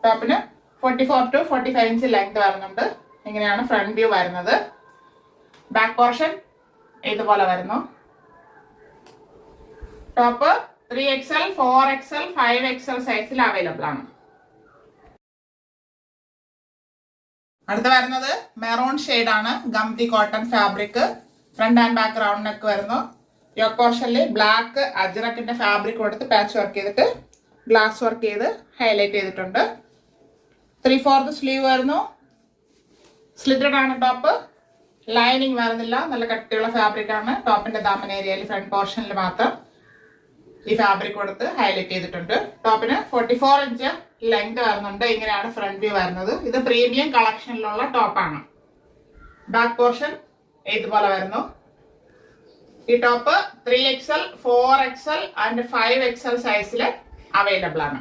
ടോപ്പിന് 44 to 45 inch length വരുന്നുണ്ട്. ഇങ്ങനെയാണ് ഫ്രണ്ട് വ്യൂ വരുന്നത്. ബാക്ക് പോർഷൻ ഇതുപോലെ വരുന്നു. ടോപ്പ് 3XL, 4XL, 5XL സൈസിൽ അവൈലബിൾ ആണ്. അടുത്ത വരുന്നത് മെറൂൺ ആണ്. Gamthi cotton fabric. Front and back round neck വരുന്നു. യോക്ക് പോർഷനിൽ ബ്ലാക്ക് അജ്രക്കിന്റെ ഫാബ്രിക് കൊടുത്ത് പാച്ച് വർക്ക് ചെയ്തിട്ട് ഗ്ലാസ് വർക്ക് ചെയ്ത് ഹൈലൈറ്റ് ചെയ്തിട്ടുണ്ട്. 3/4 സ്ലീവ് വരുന്നു. സ്ലിറ്റഡ് ആണ് ടോപ്പ്. ലൈനിങ് വരുന്നില്ല. നല്ല കട്ടിയുള്ള ഫാബ്രിക് ആണ്. ടോപ്പിന്റെ ദാമൻ ഏരിയയിൽ ഫ്രണ്ട് പോർഷനിൽ മാത്രം ഈ ഫാബ്രിക് കൊടുത്ത് ഹൈലൈറ്റ് ചെയ്തിട്ടുണ്ട്. ടോപ്പിന് 44 ഇഞ്ച് ലെങ്ത് വരുന്നുണ്ട്. ഇങ്ങനെയാണ് ഫ്രണ്ട് വ്യൂ വരുന്നത്. ഇത് പ്രീമിയം കളക്ഷനിലുള്ള ടോപ്പാണ്. ബാക്ക് പോർഷൻ ഇതുപോലെ വരുന്നു. ഈ top 3XL, 4XL and 5XL സൈസിൽ അവൈലബിൾ ആണ്.